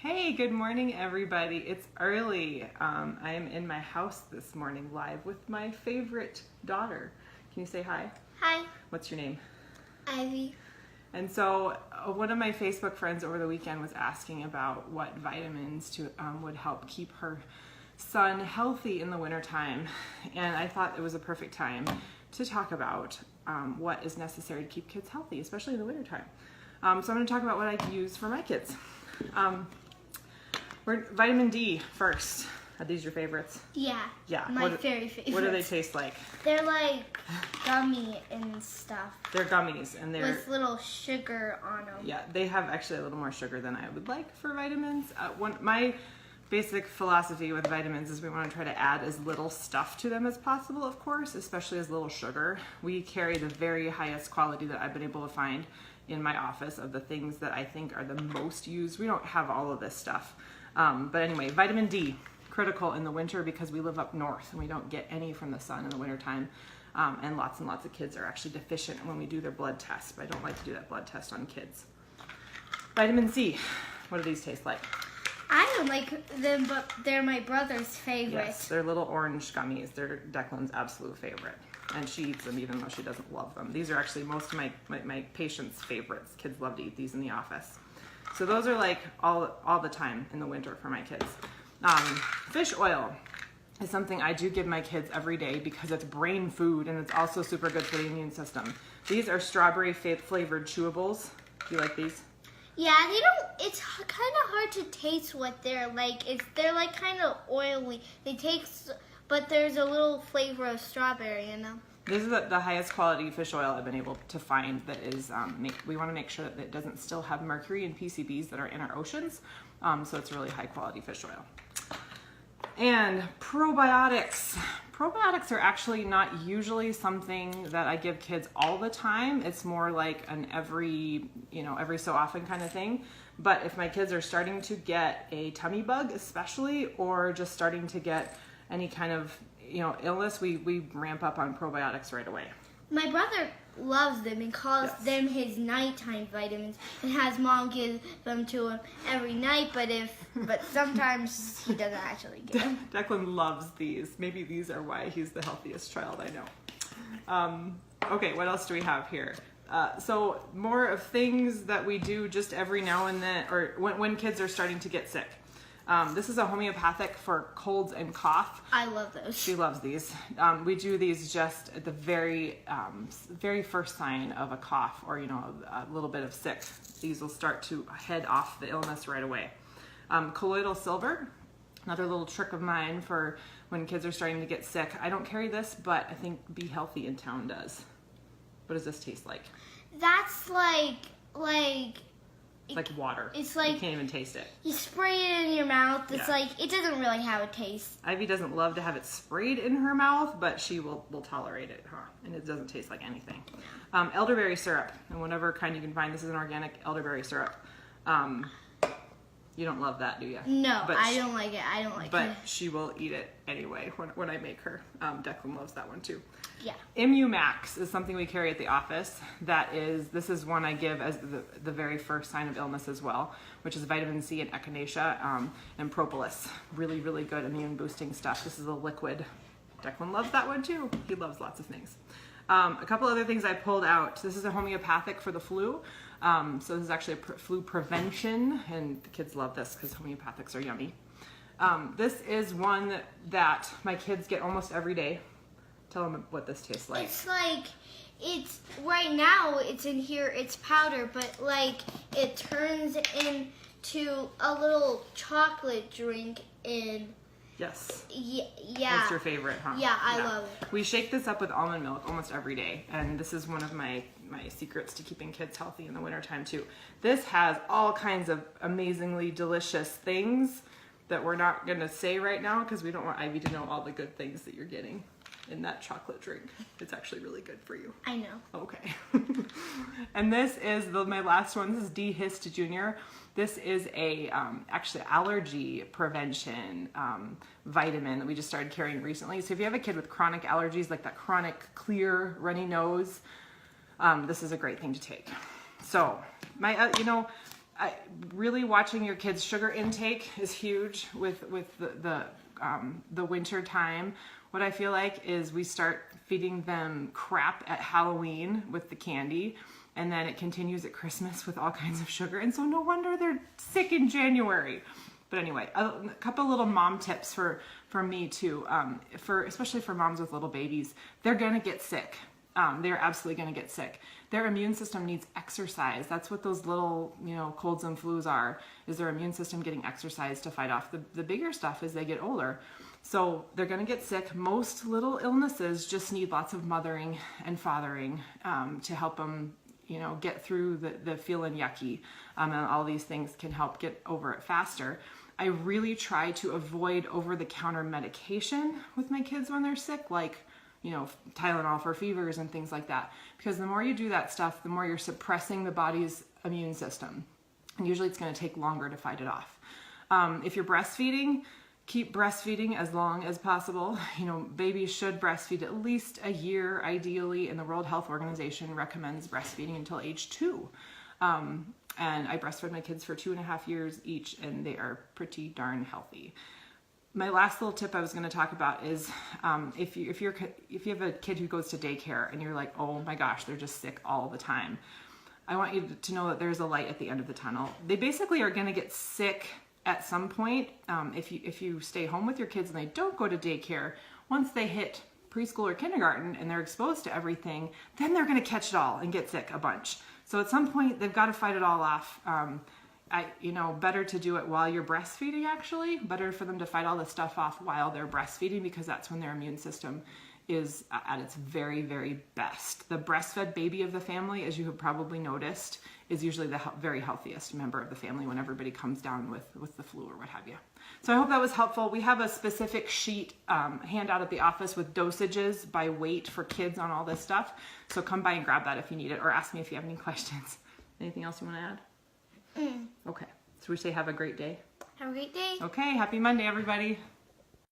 Hey, good morning, everybody. It's early. I am in my house this morning live with my favorite daughter. Can you say hi? Hi. What's your name? Ivy. And so one of my Facebook friends over the weekend was asking about what vitamins would help keep her son healthy in the wintertime. And I thought it was a perfect time to talk about what is necessary to keep kids healthy, especially in the wintertime. So I'm going to talk about what I use for my kids. Vitamin D first. Are these your favorites? Yeah. Yeah. My very favorite. What do they taste like? They're like gummy and stuff. They're gummies and they're with little sugar on them. Yeah, they have actually a little more sugar than I would like for vitamins. My basic philosophy with vitamins is we want to try to add as little stuff to them as possible, of course, especially as little sugar. We carry the very highest quality that I've been able to find in my office of the things that I think are the most used. We don't have all of this stuff. But anyway, vitamin D, critical in the winter because we live up north and we don't get any from the sun in the wintertime. And lots of kids are actually deficient when we do their blood test, but I don't like to do that blood test on kids. Vitamin C, what do these taste like? I don't like them, but they're my brother's favorite. Yes, they're little orange gummies. They're Declan's absolute favorite. And she eats them even though she doesn't love them. These are actually most of my patients' favorites. Kids love to eat these in the office. So those are like all the time in the winter for my kids. Fish oil is something I do give my kids every day because it's brain food and it's also super good for the immune system. These are strawberry flavored chewables. Do you like these? Yeah, they don't. It's kind of hard to taste what they're like. They're like kind of oily. They taste, but there's a little flavor of strawberry in them. This is the highest quality fish oil I've been able to find that is, we want to make sure that it doesn't still have mercury and PCBs that are in our oceans. So it's really high quality fish oil. And probiotics. Probiotics are actually not usually something that I give kids all the time. It's more like an every so often kind of thing. But if my kids are starting to get a tummy bug especially, or just starting to get any kind of illness, we ramp up on probiotics right away. My brother loves them and calls them his nighttime vitamins and has mom give them to him every night, but sometimes he doesn't actually get them. Declan loves these. Maybe these are why he's the healthiest child I know. Okay, what else do we have here? So more of things that we do just every now and then, or when kids are starting to get sick. This is a homeopathic for colds and cough. I love those. She loves these. We do these just at the very first sign of a cough or a little bit of sick. These will start to head off the illness right away. Colloidal silver, another little trick of mine for when kids are starting to get sick. I don't carry this, but I think Be Healthy in Town does. What does this taste like? That's like water. It's like you can't even taste it. You spray it in your mouth. It's like it doesn't really have a taste. Ivy doesn't love to have it sprayed in her mouth, but she will tolerate it, and it doesn't taste like anything. Elderberry syrup, and whatever kind you can find. This is an organic elderberry syrup. You don't love that, do you? No, but I don't like it. I don't like it. But she will eat it anyway when I make her. Declan loves that one too. Yeah. Immumax is something we carry at the office. This is one I give as the very first sign of illness as well, which is vitamin C and echinacea and propolis. Really, really good immune boosting stuff. This is a liquid. Declan loves that one too. He loves lots of things. A couple other things I pulled out. This is a homeopathic for the flu. So this is actually a flu prevention, and the kids love this because homeopathics are yummy. This is one that my kids get almost every day. Tell them what this tastes like. It's right now it's in here, it's powder, but it turns into a little chocolate drink in. Yes. Yeah. That's your favorite, huh? Yeah, I love it. We shake this up with almond milk almost every day, and this is one of my secrets to keeping kids healthy in the wintertime too. This has all kinds of amazingly delicious things that we're not going to say right now because we don't want Ivy to know all the good things that you're getting in that chocolate drink. It's actually really good for you. I know. Okay. And this is my last one. This is D-Hist Jr. This is a actually allergy prevention vitamin that we just started carrying recently. So if you have a kid with chronic allergies, like that chronic clear runny nose, this is a great thing to take. So Really watching your kids' sugar intake is huge with the winter time. What I feel like is we start feeding them crap at Halloween with the candy, and then it continues at Christmas with all kinds of sugar, and so no wonder they're sick in January. But anyway, a couple little mom tips for me too, especially for moms with little babies. They're gonna get sick. They're absolutely gonna get sick. Their immune system needs exercise. That's what those little, colds and flus are, is their immune system getting exercise to fight off the bigger stuff as they get older. So they're gonna get sick. Most little illnesses just need lots of mothering and fathering to help them, get through the feeling yucky. And all these things can help get over it faster. I really try to avoid over-the-counter medication with my kids when they're sick, like, Tylenol for fevers and things like that. Because the more you do that stuff, the more you're suppressing the body's immune system. And usually it's going to take longer to fight it off. If you're breastfeeding, keep breastfeeding as long as possible. Babies should breastfeed at least a year, ideally, and the World Health Organization recommends breastfeeding until age 2. And I breastfed my kids for 2.5 years each, and they are pretty darn healthy. My last little tip I was going to talk about is if you have a kid who goes to daycare and you're like, oh my gosh, they're just sick all the time, I want you to know that there's a light at the end of the tunnel. They basically are going to get sick at some point. If you stay home with your kids and they don't go to daycare, once they hit preschool or kindergarten and they're exposed to everything, then they're going to catch it all and get sick a bunch. So at some point they've got to fight it all off. Better to do it while you're breastfeeding, actually. Better for them to fight all this stuff off while they're breastfeeding, because that's when their immune system is at its very, very best. The breastfed baby of the family, as you have probably noticed, is usually the very healthiest member of the family when everybody comes down with the flu or what have you. So I hope that was helpful. We have a specific sheet handout at the office with dosages by weight for kids on all this stuff. So come by and grab that if you need it, or ask me if you have any questions. Anything else you want to add? Okay. So we say have a great day. Have a great day. Okay. Happy Monday, everybody.